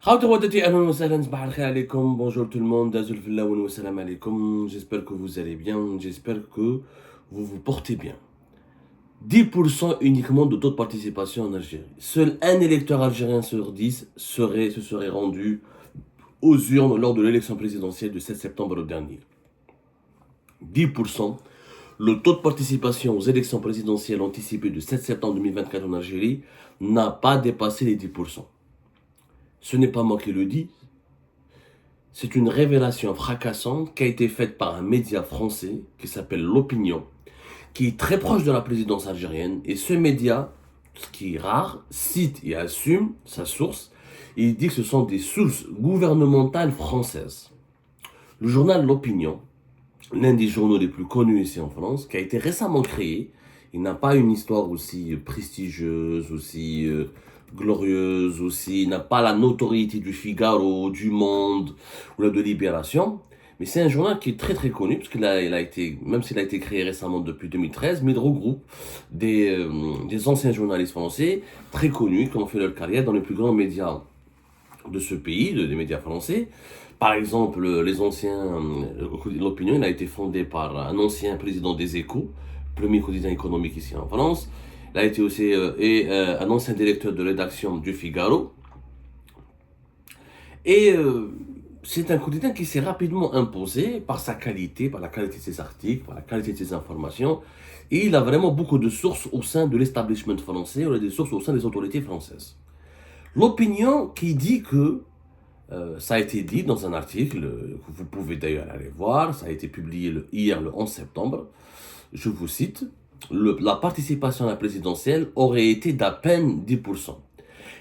Bonjour tout le monde, j'espère que vous allez bien, j'espère que vous vous portez bien. 10% uniquement de taux de participation en Algérie. Seul un électeur algérien sur 10 se serait rendu aux urnes lors de l'élection présidentielle du 7 septembre dernier. 10%. Le taux de participation aux élections présidentielles anticipées du 7 septembre 2024 en Algérie n'a pas dépassé les 10%. Ce n'est pas moi qui le dis, c'est une révélation fracassante qui a été faite par un média français qui s'appelle L'Opinion, qui est très proche de la présidence algérienne. Et ce média, ce qui est rare, cite et assume sa source. Et il dit que ce sont des sources gouvernementales françaises. Le journal L'Opinion, l'un des journaux les plus connus ici en France, qui a été récemment créé, il n'a pas une histoire aussi prestigieuse, aussi glorieuse, aussi, il n'a pas la notoriété du Figaro, du Monde ou de Libération, mais c'est un journal qui est très très connu, parce qu'il a été, même s'il a été créé récemment depuis 2013, mais il regroupe des anciens journalistes français très connus qui ont fait leur carrière dans les plus grands médias de ce pays, des médias français. Par exemple, l'Opinion, il a été fondé par un ancien président des Échos, premier quotidien économique ici en France. Il a été aussi un ancien directeur de rédaction du Figaro. Et c'est un quotidien qui s'est rapidement imposé par sa qualité, par la qualité de ses articles, par la qualité de ses informations. Et il a vraiment beaucoup de sources au sein de l'establishment français, ou des sources au sein des autorités françaises. L'Opinion qui dit que ça a été dit dans un article que vous pouvez d'ailleurs aller voir, ça a été publié hier le 11 septembre, je vous cite, la participation à la présidentielle aurait été d'à peine 10%.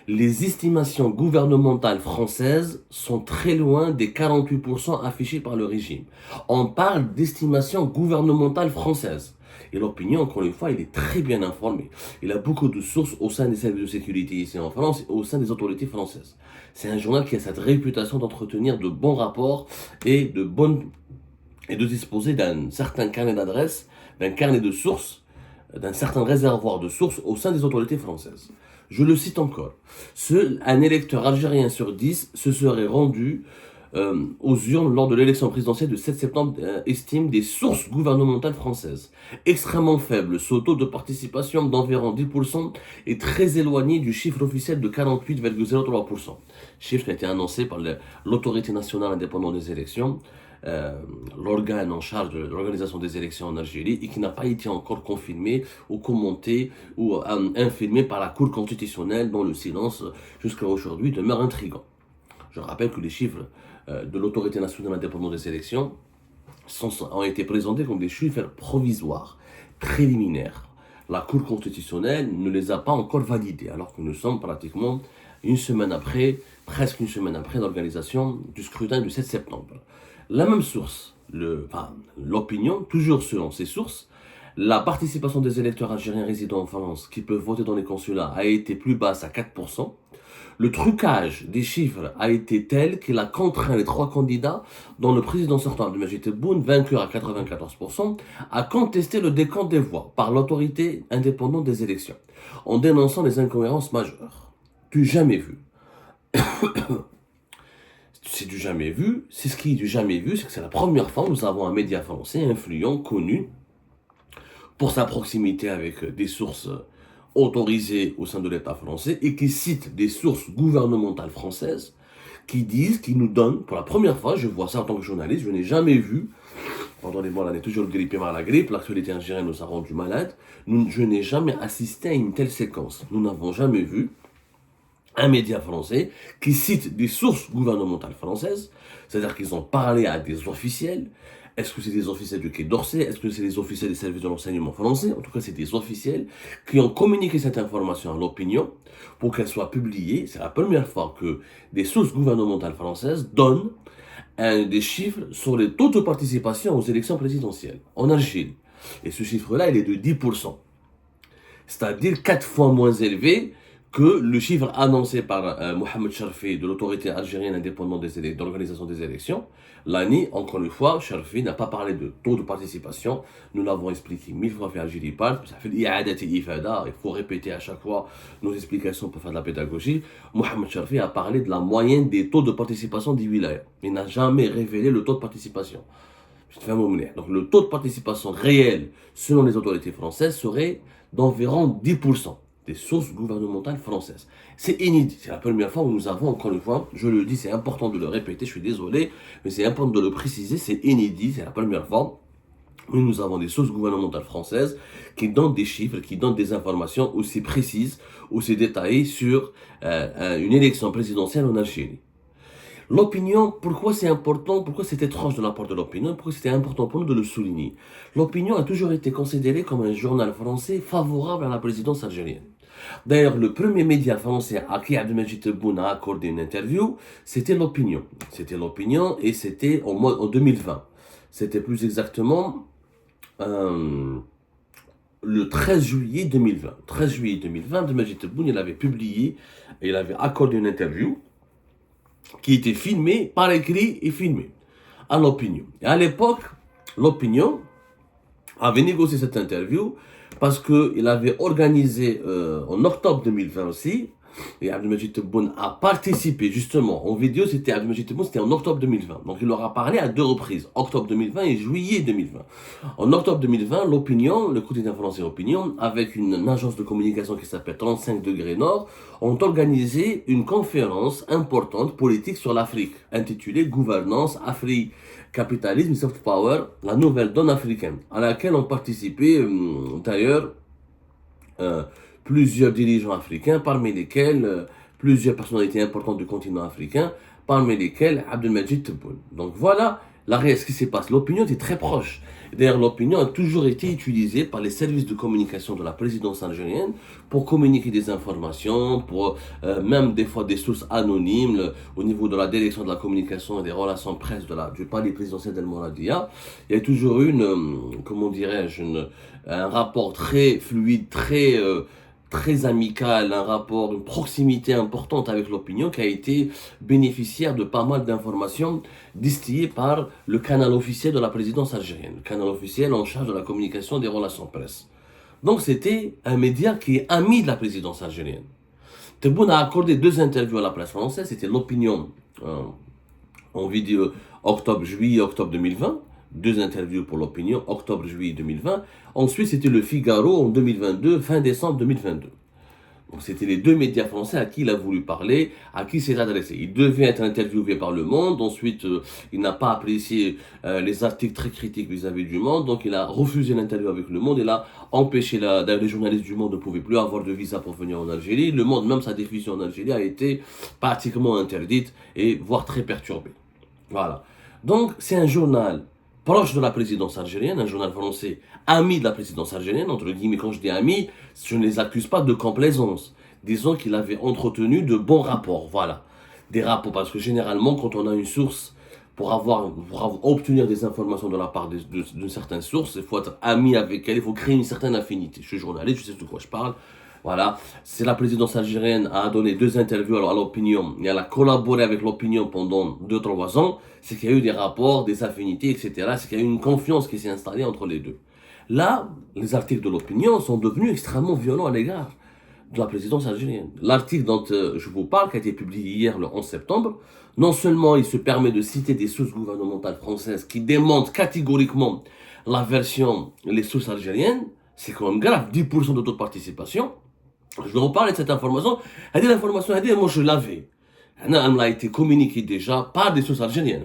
Les estimations gouvernementales françaises sont très loin des 48% affichés par le régime. On parle d'estimations gouvernementales françaises. Et L'Opinion, encore une fois, il est très bien informé. Il a beaucoup de sources au sein des services de sécurité ici en France et au sein des autorités françaises. C'est un journal qui a cette réputation d'entretenir de bons rapports et de disposer d'un certain carnet d'adresses, d'un carnet de sources, d'un certain réservoir de sources au sein des autorités françaises. Je le cite encore. Un électeur algérien sur 10 se serait rendu aux urnes lors de l'élection présidentielle du 7 septembre, estime des sources gouvernementales françaises. Extrêmement faible, ce taux de participation d'environ 10% est très éloigné du chiffre officiel de 48,03%. Chiffre qui a été annoncé par l'autorité nationale indépendante des élections, l'organe en charge de l'organisation des élections en Algérie, et qui n'a pas été encore confirmé ou commenté ou infirmé par la Cour constitutionnelle, dont le silence jusqu'à aujourd'hui demeure intrigant. Je rappelle que les chiffres de l'autorité nationale indépendante des élections ont été présentés comme des chiffres provisoires, préliminaires. La Cour constitutionnelle ne les a pas encore validés, alors que nous sommes pratiquement presque une semaine après l'organisation du scrutin du 7 septembre. La même source, l'Opinion, toujours selon ses sources, la participation des électeurs algériens résidant en France qui peuvent voter dans les consulats a été plus basse à 4%. Le trucage des chiffres a été tel qu'il a contraint les trois candidats, dont le président sortant Abdelmadjid Tebboune, vainqueur à 94%, à contester le décompte des voix par l'autorité indépendante des élections, en dénonçant les incohérences majeures. Du jamais vu. C'est du jamais vu. C'est ce qui est du jamais vu, c'est que c'est la première fois où nous avons un média français influent, connu, pour sa proximité avec des sources autorisées au sein de l'État français et qui cite des sources gouvernementales françaises qui disent, qui nous donnent, pour la première fois, je vois ça en tant que journaliste, je n'ai jamais vu, pardonnez-moi, on est toujours grippé par la grippe, l'actualité algérienne nous a rendu malades, je n'ai jamais assisté à une telle séquence. Nous n'avons jamais vu un média français qui cite des sources gouvernementales françaises, c'est-à-dire qu'ils ont parlé à des officiels. Est-ce que c'est des officiels du Quai d'Orsay? Est-ce que c'est des officiels des services de renseignement français? En tout cas, c'est des officiels qui ont communiqué cette information à l'Opinion pour qu'elle soit publiée. C'est la première fois que des sources gouvernementales françaises donnent des chiffres sur les taux de participation aux élections présidentielles en Algérie. Et ce chiffre-là, il est de 10%. C'est-à-dire 4 fois moins élevé que le chiffre annoncé par Mohamed Sharfi de l'autorité algérienne indépendante de l'organisation des élections, l'ANI, encore une fois, Sharfi n'a pas parlé de taux de participation. Nous l'avons expliqué 1000 fois في Algérie Parle, ça fait il faut répéter à chaque fois nos explications pour faire de la pédagogie. Mohamed Sharfi a parlé de la moyenne des taux de participation des wilayas. Il n'a jamais révélé le taux de participation. Donc le taux de participation réel selon les autorités françaises serait d'environ 10% des sources gouvernementales françaises. C'est inédit, c'est la première fois où nous avons, encore une fois, je le dis, c'est important de le répéter, je suis désolé, mais c'est important de le préciser, c'est inédit, c'est la première fois où nous avons des sources gouvernementales françaises qui donnent des chiffres, qui donnent des informations aussi précises, aussi détaillées sur une élection présidentielle en Algérie. L'opinion, pourquoi c'est important, pourquoi c'est étrange de la part de l'opinion, pourquoi c'était important pour nous de le souligner. L'opinion a toujours été considérée comme un journal français favorable à la présidence algérienne. D'ailleurs, le premier média français à qui Abdelmajid Tebboune a accordé une interview, c'était l'opinion. C'était l'opinion et c'était en 2020. C'était plus exactement le 13 juillet 2020. 13 juillet 2020, Abdelmajid Tebboune, il avait publié et il avait accordé une interview qui était filmé, par écrit et filmé, à l'opinion. Et à l'époque, l'opinion avait négocié cette interview parce qu'il avait organisé en octobre 2020 aussi, et Abdelmajid Tebboune a participé justement en vidéo, c'était Abdelmajid Tebboune, c'était en octobre 2020. Donc il leur a parlé à deux reprises, octobre 2020 et juillet 2020. En octobre 2020, l'opinion, le quotidien français Opinion, avec une agence de communication qui s'appelle 35 degrés Nord, ont organisé une conférence importante politique sur l'Afrique, intitulée Gouvernance, Afrique, Capitalisme et Soft Power, la nouvelle donne africaine, à laquelle ont participé d'ailleurs plusieurs dirigeants africains, parmi lesquels plusieurs personnalités importantes du continent africain, parmi lesquels Abdelmajid Tebboune. Donc voilà ce qui se passe. L'opinion est très proche. D'ailleurs, l'opinion a toujours été utilisée par les services de communication de la présidence algérienne pour communiquer des informations, pour même des fois des sources anonymes au niveau de la direction de la communication et des relations presse du palais présidentiel d'El Mouradia. Il y a toujours eu comment dirais-je, un rapport très fluide, très amical, un rapport, une proximité importante avec l'opinion qui a été bénéficiaire de pas mal d'informations distillées par le canal officiel de la présidence algérienne, le canal officiel en charge de la communication des relations presse. Donc c'était un média qui est ami de la présidence algérienne. Tebboune a accordé 2 interviews à la presse française, c'était l'opinion en vidéo juillet, octobre 2020, 2 interviews pour l'opinion, octobre-juillet 2020. Ensuite, c'était le Figaro en 2022, fin décembre 2022. Donc, c'était les 2 médias français à qui il a voulu parler, à qui il s'est adressé. Il devait être interviewé par Le Monde. Ensuite, il n'a pas apprécié les articles très critiques vis-à-vis du Monde. Donc, il a refusé l'interview avec Le Monde. Il a empêché, d'ailleurs, les journalistes du Monde ne pouvaient plus avoir de visa pour venir en Algérie. Le Monde, même sa diffusion en Algérie, a été pratiquement interdite et voire très perturbée. Voilà. Donc, c'est un journal proche de la présidence algérienne, un journal français ami de la présidence algérienne, entre guillemets, quand je dis ami, je ne les accuse pas de complaisance. Disons qu'il avait entretenu de bons rapports, voilà. Des rapports, parce que généralement, quand on a une source, pour obtenir des informations de la part d'une certaine source, il faut être ami avec elle, il faut créer une certaine affinité. Je suis journaliste, je sais de quoi je parle. Voilà, c'est la présidence algérienne a donné 2 interviews à l'opinion et elle a collaboré avec l'opinion pendant 2-3 ans, c'est qu'il y a eu des rapports, des affinités, etc. C'est qu'il y a eu une confiance qui s'est installée entre les deux. Là, les articles de l'opinion sont devenus extrêmement violents à l'égard de la présidence algérienne. L'article dont je vous parle, qui a été publié hier le 11 septembre, non seulement il se permet de citer des sources gouvernementales françaises qui démentent catégoriquement la version, les sources algériennes, c'est quand même grave, 10% de taux de participation. Je vais en parler de cette information. L'information, moi je l'avais. Elle a été communiquée déjà par des sources algériennes.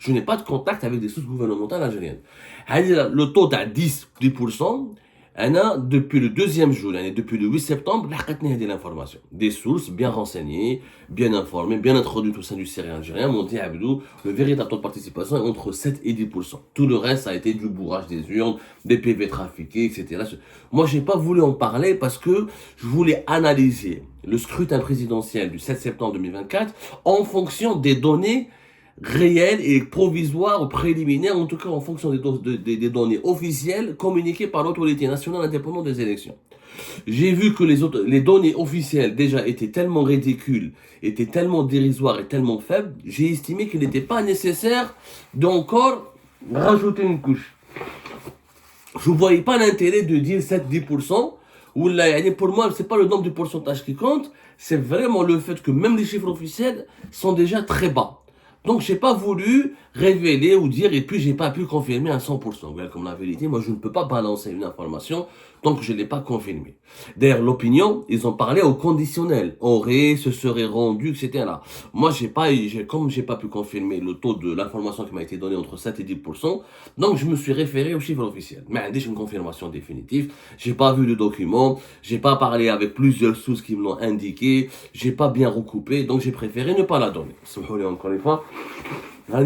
Je n'ai pas de contact avec des sources gouvernementales algériennes. Le taux est à 10%. Depuis le 2e jour, depuis le 8 septembre, j'ai l'information. Des sources bien renseignées, bien informées, bien introduites au sein du CERI algérien m'ont dit, Abdou, le véritable taux de participation est entre 7 et 10%. Tout le reste, ça a été du bourrage des urnes, des PV trafiqués, etc. Moi, j'ai pas voulu en parler parce que je voulais analyser le scrutin présidentiel du 7 septembre 2024 en fonction des données réelles et provisoires ou préliminaires, en tout cas en fonction des données officielles communiquées par l'autorité nationale indépendante des élections. J'ai vu que les données officielles déjà étaient tellement ridicules, étaient tellement dérisoires et tellement faibles, j'ai estimé qu'il n'était pas nécessaire d'encore rajouter une couche. Je ne voyais pas l'intérêt de dire 7-10%. Ou là, pour moi, c'est pas le nombre de pourcentage qui compte, c'est vraiment le fait que même les chiffres officiels sont déjà très bas. Donc, j'ai pas voulu révéler ou dire, et puis j'ai pas pu confirmer à 100%. Comme la vérité, moi, je ne peux pas balancer une information tant que je ne l'ai pas confirmée. D'ailleurs, l'opinion, ils ont parlé au conditionnel. Aurait, se serait rendu, etc. Moi, comme j'ai pas pu confirmer le taux de l'information qui m'a été donnée entre 7 et 10%, donc je me suis référé aux chiffres officiels. Mais j'ai une confirmation définitive. J'ai pas vu de document, j'ai pas parlé avec plusieurs sources qui me l'ont indiqué, j'ai pas bien recoupé, donc j'ai préféré ne pas la donner. Encore une fois. Donc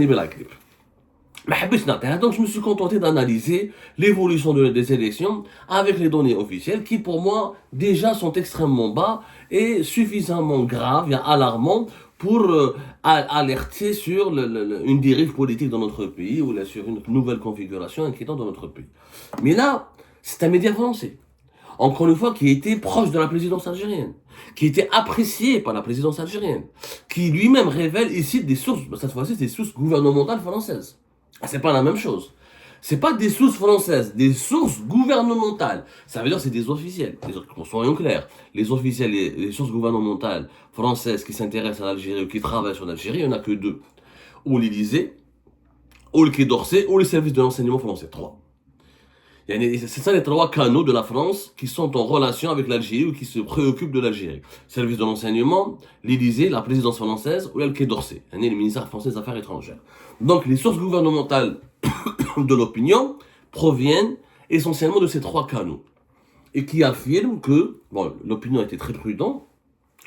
je me suis contenté d'analyser l'évolution des élections avec les données officielles qui pour moi déjà sont extrêmement bas et suffisamment graves et alarmants pour alerter sur une dérive politique dans notre pays ou sur une nouvelle configuration inquiétante dans notre pays. Mais là, c'est un média français, encore une fois, qui était proche de la présidence algérienne, qui était apprécié par la présidence algérienne, qui lui-même révèle ici des sources, cette fois-ci des sources gouvernementales françaises. C'est pas la même chose. C'est pas des sources françaises, des sources gouvernementales. Ça veut dire que c'est des officiels. Soyons clairs. Les officiels, les sources gouvernementales françaises qui s'intéressent à l'Algérie ou qui travaillent sur l'Algérie, il n'y en a que deux. Ou l'Élysée, ou le Quai d'Orsay, ou les services de l'enseignement français. Trois. C'est ça les trois canaux de la France qui sont en relation avec l'Algérie ou qui se préoccupent de l'Algérie. Service de l'enseignement, l'Élysée, la présidence française ou le Quai d'Orsay, le ministère français des Affaires étrangères. Donc les sources gouvernementales de l'opinion proviennent essentiellement de ces trois canaux et qui affirment que, bon, l'opinion a été très prudente,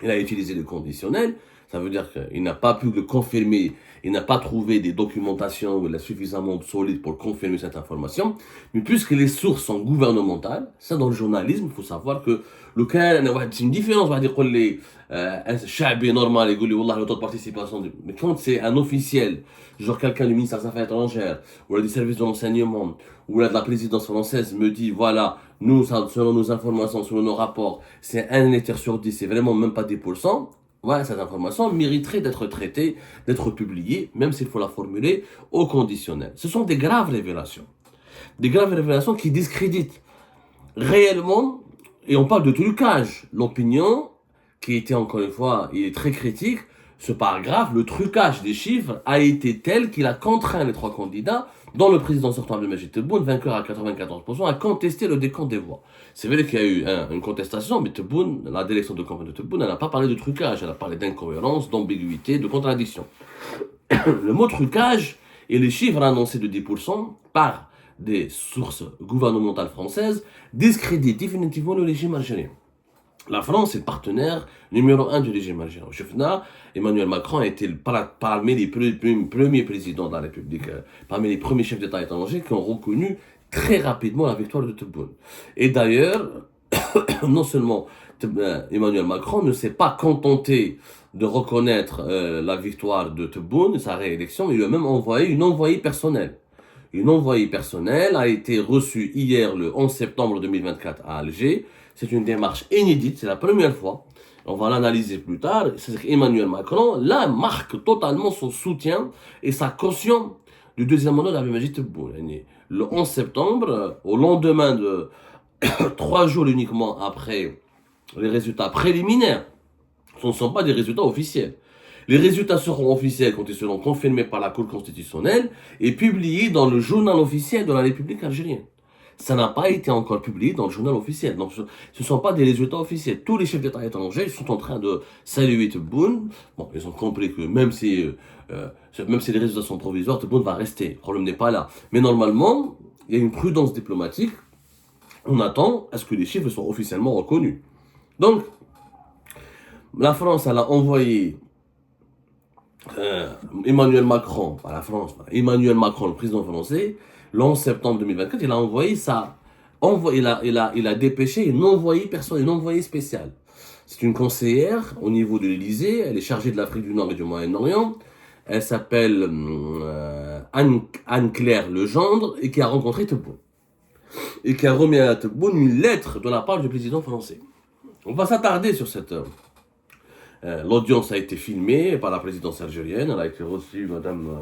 il a utilisé le conditionnel, ça veut dire qu'il n'a pas pu le confirmer, il n'a pas trouvé des documentations où il est suffisamment solide pour confirmer cette information, mais puisque les sources sont gouvernementales, ça dans le journalisme, il faut savoir que c'est une différence, on va dire que un chabi normal, il dit le taux de participation, mais quand c'est un officiel, genre quelqu'un du ministère des Affaires étrangères, ou du service de renseignement, ou de la présidence française me dit, voilà, nous, selon nos informations, selon nos rapports, c'est un électeur sur 10, c'est vraiment même pas 10%, voilà, cette information mériterait d'être traitée, d'être publiée, même s'il faut la formuler au conditionnel. Ce sont des graves révélations. Des graves révélations qui discréditent réellement, et on parle de trucage. L'opinion, qui était encore une fois, il est très critique, ce paragraphe, le trucage des chiffres a été tel qu'il a contraint les trois candidats, dont le président sortant Abdelmajid Tebboune, vainqueur à 94%, à contester le décompte des voix. C'est vrai qu'il y a eu une contestation, mais Tebboune, la délection de campagne de Tebboune, elle n'a pas parlé de trucage, elle a parlé d'incohérence, d'ambiguïté, de contradiction. Le mot trucage et les chiffres annoncés de 10% par des sources gouvernementales françaises discréditent définitivement le régime algérien. La France est le partenaire numéro 1 du régime algérien. Au Chefna, Emmanuel Macron a été parmi les premiers présidents de la République, parmi les premiers chefs d'État étrangers qui ont reconnu très rapidement la victoire de Tebboune. Et d'ailleurs, non seulement Emmanuel Macron ne s'est pas contenté de reconnaître la victoire de Tebboune, sa réélection, il a même envoyé une envoyée personnelle. Une envoyée personnelle a été reçue hier le 11 septembre 2024 à Alger. C'est une démarche inédite, c'est la première fois. On va l'analyser plus tard. C'est qu'Emmanuel Macron, là, marque totalement son soutien et sa caution du deuxième mandat d'Abdelmajid Tebboune. Le 11 septembre, au lendemain de 3 jours uniquement après les résultats préliminaires, ce ne sont pas des résultats officiels. Les résultats seront officiels quand ils seront confirmés par la Cour constitutionnelle et publiés dans le journal officiel de la République algérienne. Ça n'a pas été encore publié dans le journal officiel. Donc, ce ne sont pas des résultats officiels. Tous les chefs d'État étrangers sont en train de saluer Tebboune. Bon, ils ont compris que même si les résultats sont provisoires, Tebboune va rester. Le problème n'est pas là. Mais normalement, il y a une prudence diplomatique. On attend à ce que les chiffres soient officiellement reconnus. Donc, la France, elle a envoyé Emmanuel Macron, pas la France, Emmanuel Macron, le président français, le 11 septembre 2024, il a envoyé il a dépêché une envoyée personnelle, une envoyée spéciale. C'est une conseillère au niveau de l'Élysée, elle est chargée de l'Afrique du Nord et du Moyen-Orient. Elle s'appelle Anne-Claire Legendre et qui a rencontré Tebboune. et qui a remis à Tebboune une lettre de la part du président français. On va s'attarder sur cette... l'audience a été filmée par la présidence algérienne, elle a été reçue, Madame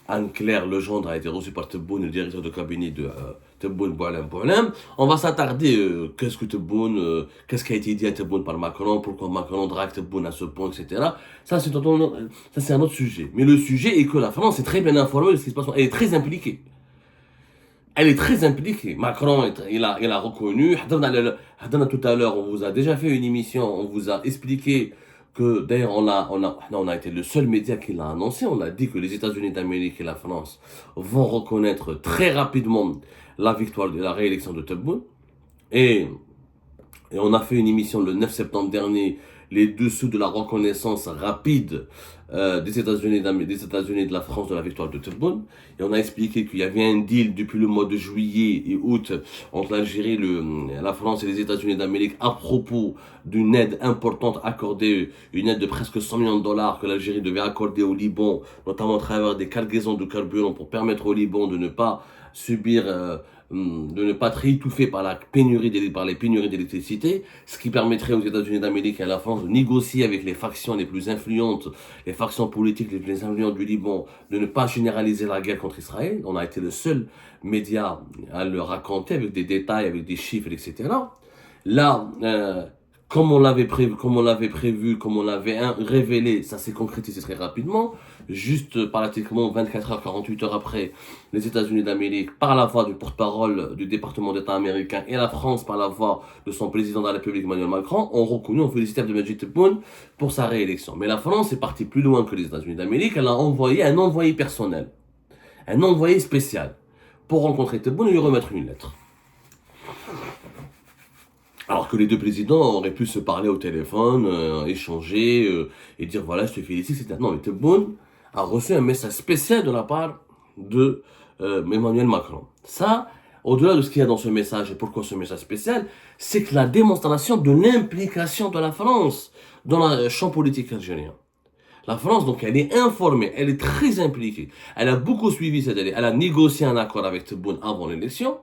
Anne-Claire Legendre a été reçue par Tebboune, le directeur de cabinet de Tebboune Boualem. On va s'attarder, qu'est-ce que Tebboune, qu'est-ce qui a été dit à Tebboune par Macron, pourquoi Macron drague Tebboune à ce point, etc. Ça, c'est un autre sujet. Mais le sujet est que la France est très bien informée de ce qui se passe, elle est très impliquée. Elle est très impliquée. Macron, il a reconnu. Tout à l'heure, on vous a déjà fait une émission, on vous a expliqué que, d'ailleurs, on a été le seul média qui l'a annoncé. On a dit que les États-Unis d'Amérique et la France vont reconnaître très rapidement la victoire de la réélection de Tebboune. Et on a fait une émission le 9 septembre dernier, les dessous de la reconnaissance rapide des États-Unis de la France de la victoire de Tebboune. Et on a expliqué qu'il y avait un deal depuis le mois de juillet et août entre l'Algérie, la France et les États-Unis d'Amérique à propos d'une aide importante accordée, une aide de presque 100 millions de dollars que l'Algérie devait accorder au Liban, notamment à travers des cargaisons de carburant pour permettre au Liban de ne pas subir de ne pas être étouffé par les pénuries d'électricité, ce qui permettrait aux États-Unis d'Amérique et à la France de négocier avec les factions les plus influentes, les factions politiques les plus influentes du Liban, de ne pas généraliser la guerre contre Israël. On a été le seul média à le raconter avec des détails, avec des chiffres, etc. Là, comme on l'avait prévu, comme on l'avait révélé, ça s'est concrétisé très rapidement. Juste pratiquement 24 heures, 48 heures après, les États-Unis d'Amérique, par la voix du porte-parole du département d'État américain, et la France, par la voix de son président de la République, Emmanuel Macron, ont reconnu, ont félicité Abdelmadjid Tebboune pour sa réélection. Mais la France est partie plus loin que les États-Unis d'Amérique. Elle a envoyé un envoyé personnel, un envoyé spécial, pour rencontrer Tebboune et lui remettre une lettre. Alors que les deux présidents auraient pu se parler au téléphone, échanger et dire voilà, je te félicite, etc. Non, mais Tebboune a reçu un message spécial de la part de Emmanuel Macron. Ça, au-delà de ce qu'il y a dans ce message et pourquoi ce message spécial, c'est que la démonstration de l'implication de la France dans le champ politique algérien. La France, donc, elle est informée, elle est très impliquée. Elle a beaucoup suivi cette année. Elle a négocié un accord avec Tebboune avant l'élection.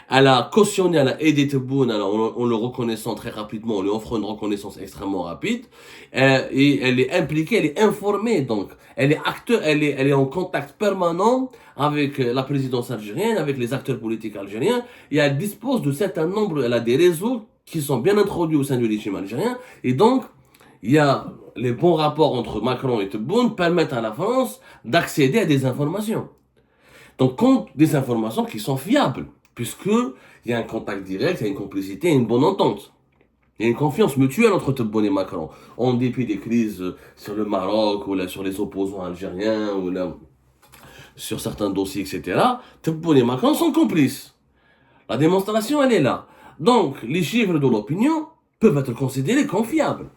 Elle a cautionné, elle a aidé Tebboune en le reconnaissant très rapidement, en lui offrant une reconnaissance extrêmement rapide. Et elle est impliquée, elle est informée, donc. Elle est acteur, elle est en contact permanent avec la présidence algérienne, avec les acteurs politiques algériens. Et elle dispose de certain nombre, elle a des réseaux qui sont bien introduits au sein du régime algérien. Et donc, il y a les bons rapports entre Macron et Tebboune permettent à la France d'accéder à des informations. Donc, des informations qui sont fiables, puisqu'il y a un contact direct, il y a une complicité, une bonne entente. Il y a une confiance mutuelle entre Tebboune et Macron, en dépit des crises sur le Maroc, ou là, sur les opposants algériens, ou là, sur certains dossiers, etc. Tebboune et Macron sont complices. La démonstration, elle est là. Donc, les chiffres de l'opinion peuvent être considérés comme fiables.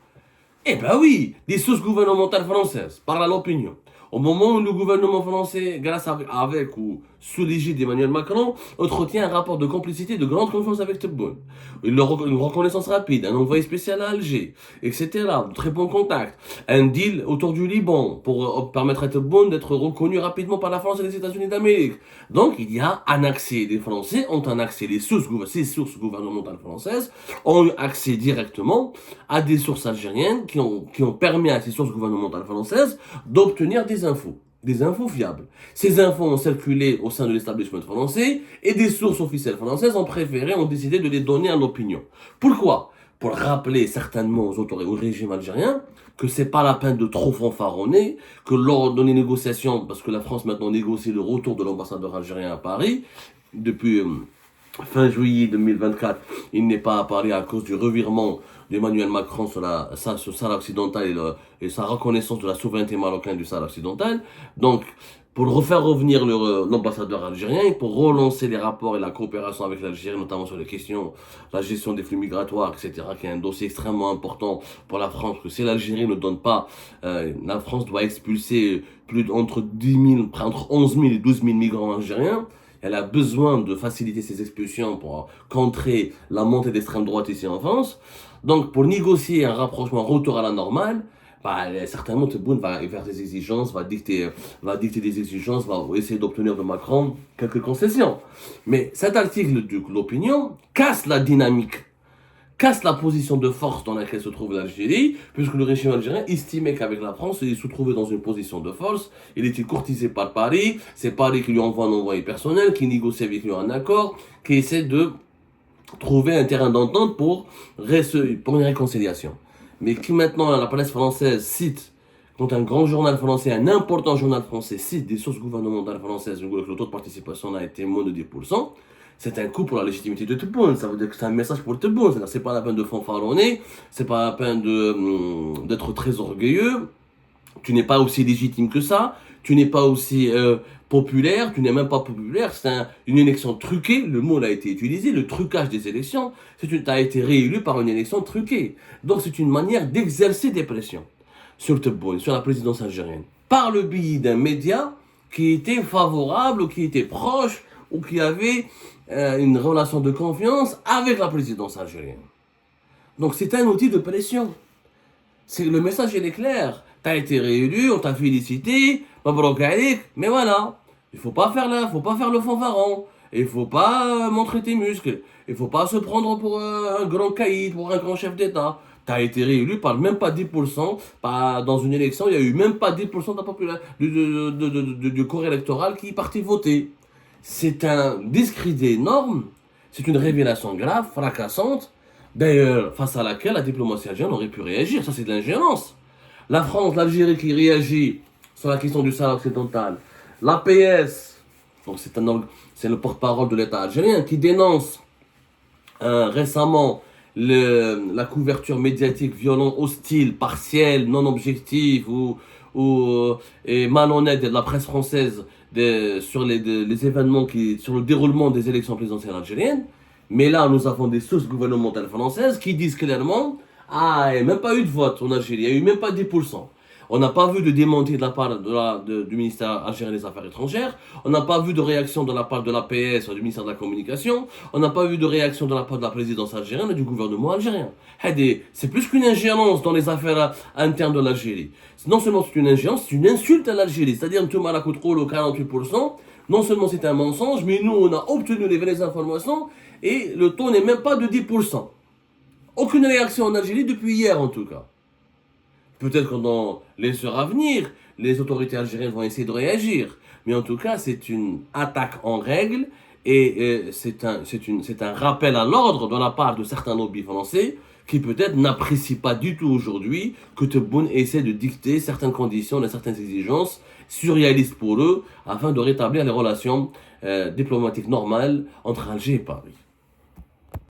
Eh ben oui, des sources gouvernementales françaises parlent à l'opinion. Au moment où le gouvernement français, grâce avec ou sous l'égide d'Emmanuel Macron, entretient un rapport de complicité de grande confiance avec Tebboune. Une reconnaissance rapide, un envoyé spécial à Alger, etc. De très bons contacts. Un deal autour du Liban pour permettre à Tebboune d'être reconnu rapidement par la France et les États-Unis d'Amérique. Donc il y a un accès, les Français ont un accès, ces sources gouvernementales françaises ont eu accès directement à des sources algériennes qui ont permis à ces sources gouvernementales françaises d'obtenir des infos fiables. Ces infos ont circulé au sein de l'établissement français et des sources officielles françaises ont décidé de les donner à l'opinion. Pourquoi ? Pour rappeler certainement au régime algérien que c'est pas la peine de trop fanfaronner, que lors de les négociations, parce que la France maintenant négocie le retour de l'ambassadeur algérien à Paris, depuis fin juillet 2024, il n'est pas à Paris à cause du revirement d'Emmanuel Macron sur Sahara occidental et sa reconnaissance de la souveraineté marocaine du Sahara occidental. Donc, pour refaire revenir l'ambassadeur algérien et pour relancer les rapports et la coopération avec l'Algérie, notamment sur les questions, la gestion des flux migratoires, etc., qui est un dossier extrêmement important pour la France, que si l'Algérie ne donne pas, la France doit expulser entre 11 000 et 12 000 migrants algériens. Elle a besoin de faciliter ces expulsions pour contrer la montée d'extrême droite ici en France. Donc, pour négocier un rapprochement, un retour à la normale, certainement Tebboune va faire des exigences, va dicter des exigences, va essayer d'obtenir de Macron quelques concessions. Mais cet article de l'opinion casse la dynamique, casse la position de force dans laquelle se trouve l'Algérie, puisque le régime algérien estimait qu'avec la France, il se trouvait dans une position de force, il était courtisé par Paris, c'est Paris qui lui envoie un envoyé personnel, qui négocie avec lui un accord, qui essaie de trouver un terrain d'entente pour une réconciliation. Mais qui maintenant, la presse française cite, quand un grand journal français, un important journal français cite des sources gouvernementales françaises, où le taux de participation a été moins de 10%, c'est un coup pour la légitimité de Tebboune. Ça veut dire que c'est un message pour Tebboune. C'est-à-dire, c'est pas la peine de fanfaronner, c'est pas la peine d'être très orgueilleux. Tu n'es pas aussi légitime que ça. Tu n'es pas aussi populaire. Tu n'es même pas populaire. C'est une élection truquée. Le mot a été utilisé. Le trucage des élections. Tu as été réélu par une élection truquée. Donc c'est une manière d'exercer des pressions sur Tebboune, sur la présidence algérienne, par le biais d'un média qui était favorable ou qui était proche ou qui avait une relation de confiance avec la présidence algérienne. Donc c'est un outil de pression. Le message il est clair. Tu as été réélu, on t'a félicité, mais voilà. Il faut pas faire le fanfaron. Il faut pas montrer tes muscles. Il faut pas se prendre pour un grand caïd, pour un grand chef d'État. Tu as été réélu par même pas 10%. Dans une élection, il n'y a eu même pas 10% de la population, du corps électoral qui partait voter. C'est un discrédit énorme, c'est une révélation grave, fracassante, d'ailleurs, face à laquelle la diplomatie algérienne aurait pu réagir. Ça, c'est de l'ingérence. La France, l'Algérie qui réagit sur la question du Sahara occidental. L'APS, donc c'est le porte-parole de l'État algérien, qui dénonce récemment la couverture médiatique violente, hostile, partielle, non objective et malhonnête de la presse française sur les événements sur le déroulement des élections présidentielles algériennes. Mais là, nous avons des sources gouvernementales françaises qui disent clairement il n'y a même pas eu de vote en Algérie, il n'y a eu même pas 10%. On n'a pas vu de démenti de la part du ministère algérien des Affaires étrangères. On n'a pas vu de réaction de la part de l'APS, du ministère de la Communication. On n'a pas vu de réaction de la part de la présidence algérienne et du gouvernement algérien. C'est plus qu'une ingérence dans les affaires internes de l'Algérie. Non seulement c'est une ingérence, c'est une insulte à l'Algérie. C'est-à-dire que tout le monde a coûté au 48%. Non seulement c'est un mensonge, mais nous, on a obtenu les vraies informations et le taux n'est même pas de 10%. Aucune réaction en Algérie depuis hier, en tout cas. Peut-être que dans les heures à venir, les autorités algériennes vont essayer de réagir. Mais en tout cas, c'est une attaque en règle et c'est un rappel à l'ordre de la part de certains lobbies français qui peut-être n'apprécient pas du tout aujourd'hui que Tebboune essaie de dicter certaines conditions et certaines exigences surréalistes pour eux afin de rétablir les relations diplomatiques normales entre Alger et Paris.